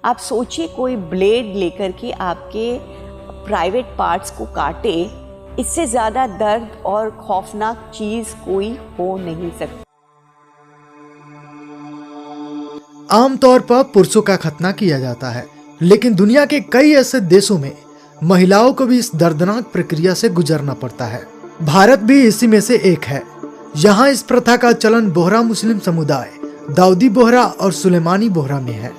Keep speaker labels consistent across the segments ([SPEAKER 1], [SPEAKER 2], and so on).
[SPEAKER 1] आप सोचिए कोई ब्लेड लेकर के आपके प्राइवेट पार्ट्स को काटे, इससे ज़्यादा दर्द और खौफनाक चीज़ कोई हो नहीं सकती।
[SPEAKER 2] आमतौर पर पुरुषों का खतना किया जाता है, लेकिन दुनिया के कई ऐसे देशों में महिलाओं को भी इस दर्दनाक प्रक्रिया से गुजरना पड़ता है। भारत भी इसी में से एक है। यहाँ इस प्रथा का चलन बोहरा मुस्लिम समुदाय, दाऊदी बोहरा और सुलेमानी बोहरा में है।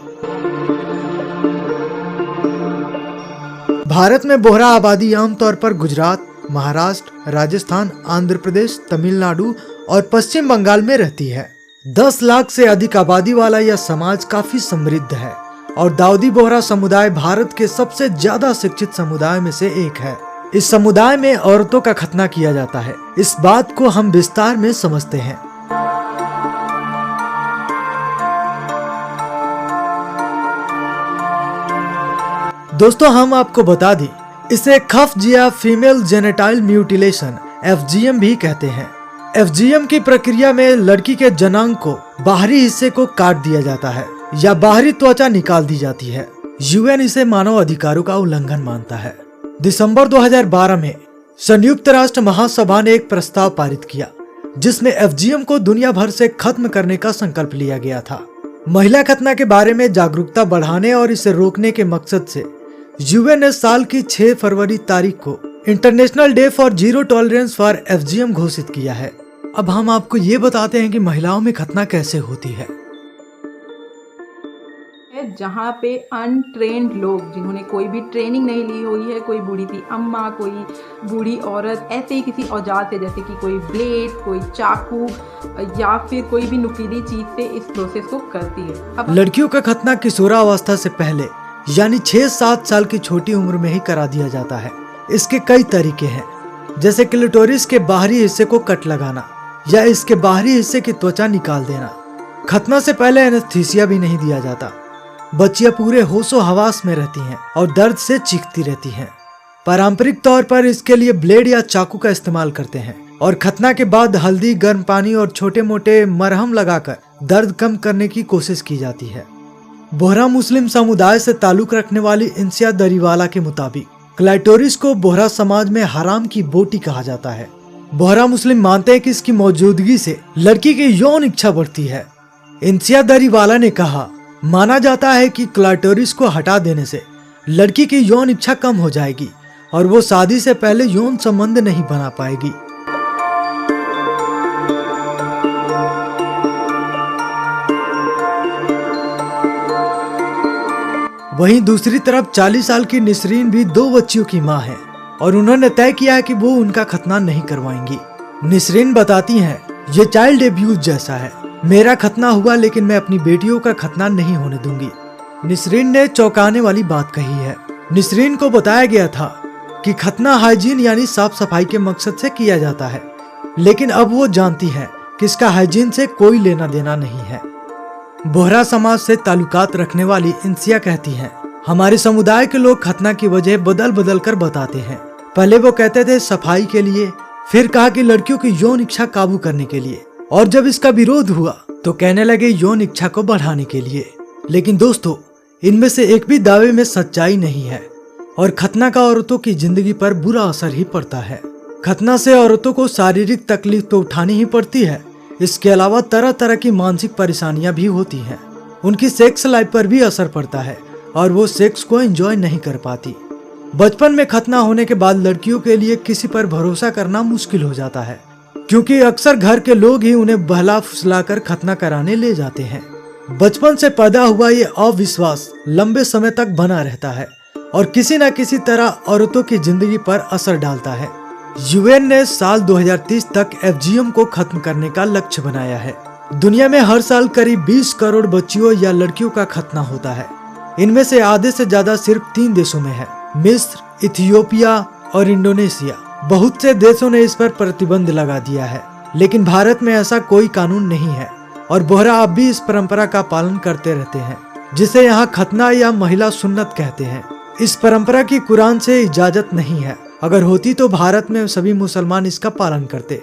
[SPEAKER 2] भारत में बोहरा आबादी आमतौर पर गुजरात, महाराष्ट्र, राजस्थान, आंध्र प्रदेश, तमिलनाडु और पश्चिम बंगाल में रहती है। 10 लाख से अधिक आबादी वाला यह समाज काफी समृद्ध है और दाऊदी बोहरा समुदाय भारत के सबसे ज्यादा शिक्षित समुदाय में से एक है। इस समुदाय में औरतों का खतना किया जाता है। इस बात को हम विस्तार में समझते हैं। दोस्तों, हम आपको बता दें, इसे खफ्ज या फीमेल जेनेटाइल म्यूटिलेशन FGM भी कहते हैं। FGM की प्रक्रिया में लड़की के जनांग को बाहरी हिस्से को काट दिया जाता है या बाहरी त्वचा निकाल दी जाती है। UN इसे मानव अधिकारों का उल्लंघन मानता है। दिसंबर 2012 में संयुक्त राष्ट्र महासभा ने एक प्रस्ताव पारित किया जिसमें FGM को दुनिया भर से खत्म करने का संकल्प लिया गया था। महिला खतना के बारे में जागरूकता बढ़ाने और इसे रोकने के मकसद से UN ने साल की 6 फरवरी तारीख को international day for zero tolerance for FGM घोषित किया है। अब हम आपको ये बताते हैं कि महिलाओं में खतना कैसे होती है।
[SPEAKER 3] जहाँ पे अनट्रेंड लोग, जिन्होंने कोई भी ट्रेनिंग नहीं ली हुई है, कोई बूढ़ी सी अम्मा, कोई बूढ़ी औरत, ऐसे ही किसी औजार से, जैसे कि कोई ब्लेड, कोई चाकू या फिर कोई भी नुकीली चीज से इस प्रोसेस को करती है। अब
[SPEAKER 2] लड़कियों का खतना किशोरावस्था से पहले यानी 6-7 साल की छोटी उम्र में ही करा दिया जाता है। इसके कई तरीके हैं, जैसे क्लिटोरिस के बाहरी हिस्से को कट लगाना या इसके बाहरी हिस्से की त्वचा निकाल देना। खतना से पहले एनेस्थीसिया भी नहीं दिया जाता। बच्चियां पूरे होशो हवास में रहती हैं और दर्द से चीखती रहती हैं। पारंपरिक तौर पर इसके लिए ब्लेड या चाकू का इस्तेमाल करते हैं और खतना के बाद हल्दी, गर्म पानी और छोटे मोटे मरहम लगाकर दर्द कम करने की कोशिश की जाती है। बोहरा मुस्लिम समुदाय से ताल्लुक रखने वाली इंसिया दरीवाला के मुताबिक क्लाइटोरिस को बोहरा समाज में हराम की बोटी कहा जाता है। बोहरा मुस्लिम मानते हैं कि इसकी मौजूदगी से लड़की की यौन इच्छा बढ़ती है। इंसिया दरीवाला ने कहा, माना जाता है कि क्लाइटोरिस को हटा देने से लड़की की यौन इच्छा कम हो जाएगी और वो शादी से पहले यौन संबंध नहीं बना पाएगी। वहीं दूसरी तरफ 40 साल की निसरीन भी 2 बच्चियों की मां है और उन्होंने तय किया है कि वो उनका खतना नहीं करवाएंगी। निसरीन बताती हैं, ये चाइल्ड एब्यूज जैसा है। मेरा खतना हुआ लेकिन मैं अपनी बेटियों का खतना नहीं होने दूंगी। निसरीन ने चौंकाने वाली बात कही है। निसरीन को बताया गया था कि खतना हाइजीन यानी साफ सफाई के मकसद से किया जाता है, लेकिन अब वो जानती है कि इसका हाइजीन से कोई लेना देना नहीं है। बोहरा समाज से ताल्लुकात रखने वाली इंसिया कहती हैं, हमारे समुदाय के लोग खतना की वजह बदल बदल कर बताते हैं। पहले वो कहते थे सफाई के लिए, फिर कहा कि लड़कियों की यौन इच्छा काबू करने के लिए, और जब इसका विरोध हुआ तो कहने लगे यौन इच्छा को बढ़ाने के लिए। लेकिन दोस्तों, इनमें से एक भी दावे में सच्चाई नहीं है और खतना का औरतों की जिंदगी पर बुरा असर ही पड़ता है। खतना से औरतों को शारीरिक तकलीफ तो उठानी ही पड़ती है, इसके अलावा तरह तरह की मानसिक परेशानियां भी होती हैं। उनकी सेक्स लाइफ पर भी असर पड़ता है और वो सेक्स को एंजॉय नहीं कर पाती। बचपन में खतना होने के बाद लड़कियों के लिए किसी पर भरोसा करना मुश्किल हो जाता है, क्योंकि अक्सर घर के लोग ही उन्हें बहला फुसलाकर खतना कराने ले जाते हैं। बचपन से पैदा हुआ ये अविश्वास लंबे समय तक बना रहता है और किसी न किसी तरह औरतों की जिंदगी पर असर डालता है। UN ने साल 2030 तक FGM को खत्म करने का लक्ष्य बनाया है। दुनिया में हर साल करीब 20 करोड़ बच्चियों या लड़कियों का खतना होता है। इनमें से आधे से ज्यादा सिर्फ 3 देशों में है, मिस्र, इथियोपिया और इंडोनेशिया। बहुत से देशों ने इस पर प्रतिबंध लगा दिया है, लेकिन भारत में ऐसा कोई कानून नहीं है और बोहरा अब भी इस परंपरा का पालन करते रहते हैं, जिसे यहाँ खतना या महिला सुन्नत कहते हैं। इस परंपरा की कुरान से इजाजत नहीं है। अगर होती तो भारत में सभी मुसलमान इसका पालन करते।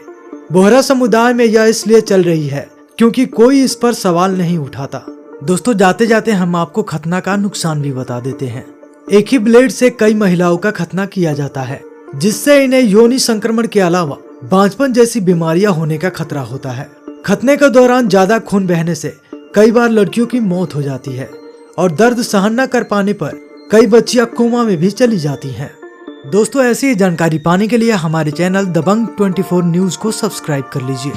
[SPEAKER 2] बोहरा समुदाय में यह इसलिए चल रही है क्योंकि कोई इस पर सवाल नहीं उठाता। दोस्तों जाते जाते हम आपको खतना का नुकसान भी बता देते हैं। एक ही ब्लेड से कई महिलाओं का खतना किया जाता है, जिससे इन्हें योनि संक्रमण के अलावा बांझपन जैसी बीमारियां होने का खतरा होता है। खतने के दौरान ज्यादा खून बहने से कई बार लड़कियों की मौत हो जाती है और दर्द सहन न कर पाने पर कई बच्चियां कोमा में भी चली जाती हैं। दोस्तों ऐसी जानकारी पाने के लिए हमारे चैनल दबंग 24 न्यूज को सब्सक्राइब कर लीजिए।